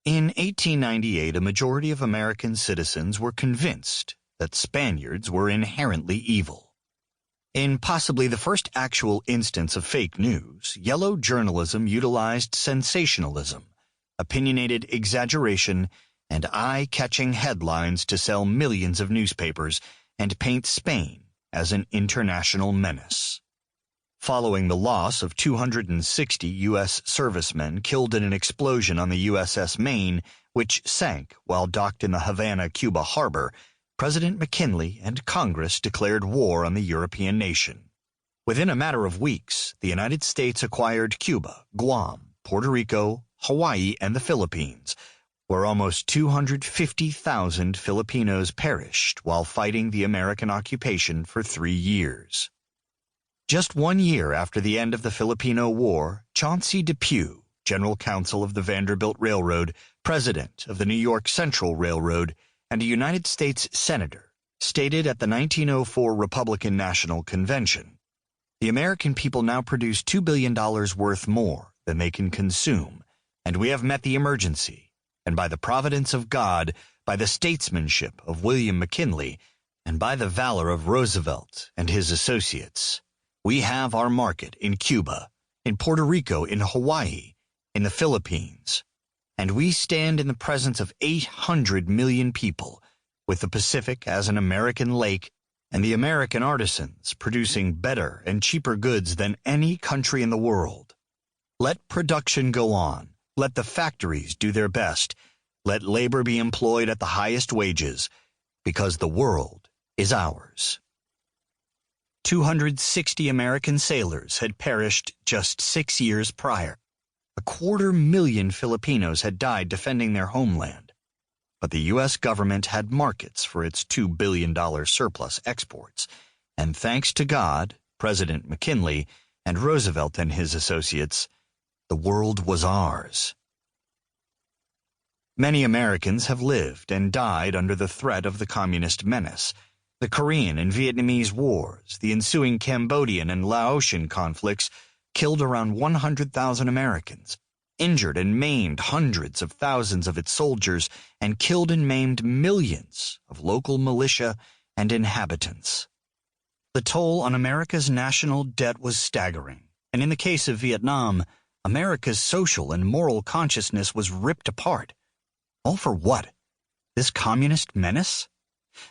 In 1898, a majority of American citizens were convinced that Spaniards were inherently evil. In possibly the first actual instance of fake news, yellow journalism utilized sensationalism, opinionated exaggeration, and eye-catching headlines to sell millions of newspapers and paint Spain as an international menace. Following the loss of 260 U.S. servicemen killed in an explosion on the USS Maine, which sank while docked in the Havana, Cuba harbor, President McKinley and Congress declared war on the European nation. Within a matter of weeks, the United States acquired Cuba, Guam, Puerto Rico, Hawaii, and the Philippines, where almost 250,000 Filipinos perished while fighting the American occupation for 3 years. Just 1 year after the end of the Filipino War, Chauncey Depew, General Counsel of the Vanderbilt Railroad, President of the New York Central Railroad, and a United States Senator, stated at the 1904 Republican National Convention, "The American people now produce $2 billion worth more than they can consume, and we have met the emergency, and by the providence of God, by the statesmanship of William McKinley, and by the valor of Roosevelt and his associates, we have our market in Cuba, in Puerto Rico, in Hawaii, in the Philippines, and we stand in the presence of 800 million people, with the Pacific as an American lake and the American artisans producing better and cheaper goods than any country in the world. Let production go on. Let the factories do their best. Let labor be employed at the highest wages, because the world is ours." 260 American sailors had perished just 6 years prior. 250,000 Filipinos had died defending their homeland. But the U.S. government had markets for its $2 billion surplus exports, and thanks to God, President McKinley, and Roosevelt and his associates, the world was ours. Many Americans have lived and died under the threat of the communist menace. The Korean and Vietnamese wars, the ensuing Cambodian and Laotian conflicts killed around 100,000 Americans, injured and maimed hundreds of thousands of its soldiers, and killed and maimed millions of local militia and inhabitants. The toll on America's national debt was staggering, and in the case of Vietnam, America's social and moral consciousness was ripped apart. All for what? This communist menace?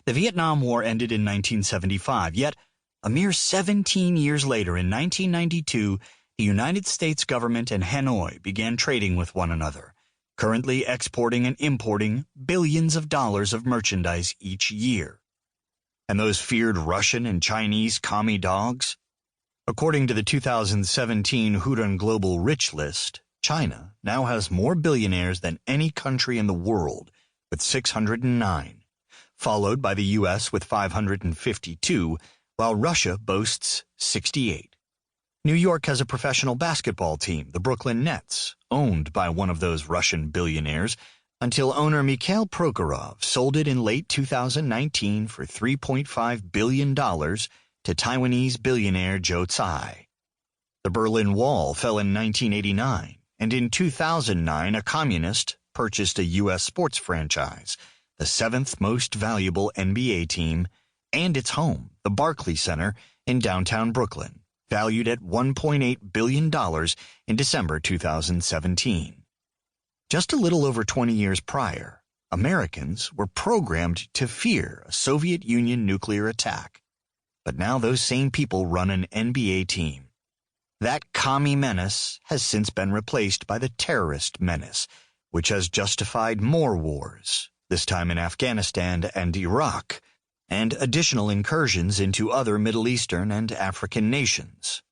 The Vietnam War ended in 1975, yet a mere 17 years later, in 1992, the United States government and Hanoi began trading with one another, currently exporting and importing billions of dollars of merchandise each year. And those feared Russian and Chinese commie dogs? According to the 2017 Hurun Global Rich List, China now has more billionaires than any country in the world, with 609. Followed by the U.S. with 552, while Russia boasts 68. New York has a professional basketball team, the Brooklyn Nets, owned by one of those Russian billionaires, until owner Mikhail Prokhorov sold it in late 2019 for $3.5 billion to Taiwanese billionaire Zhou Tsai. The Berlin Wall fell in 1989, and in 2009 a communist purchased a U.S. sports franchise, the 7th most valuable NBA team, and its home, the Barclays Center in downtown Brooklyn, valued at $1.8 billion in December 2017. Just a little over 20 years prior, Americans were programmed to fear a Soviet Union nuclear attack. But now those same people run an NBA team. That commie menace has since been replaced by the terrorist menace, which has justified more wars, this time in Afghanistan and Iraq, and additional incursions into other Middle Eastern and African nations.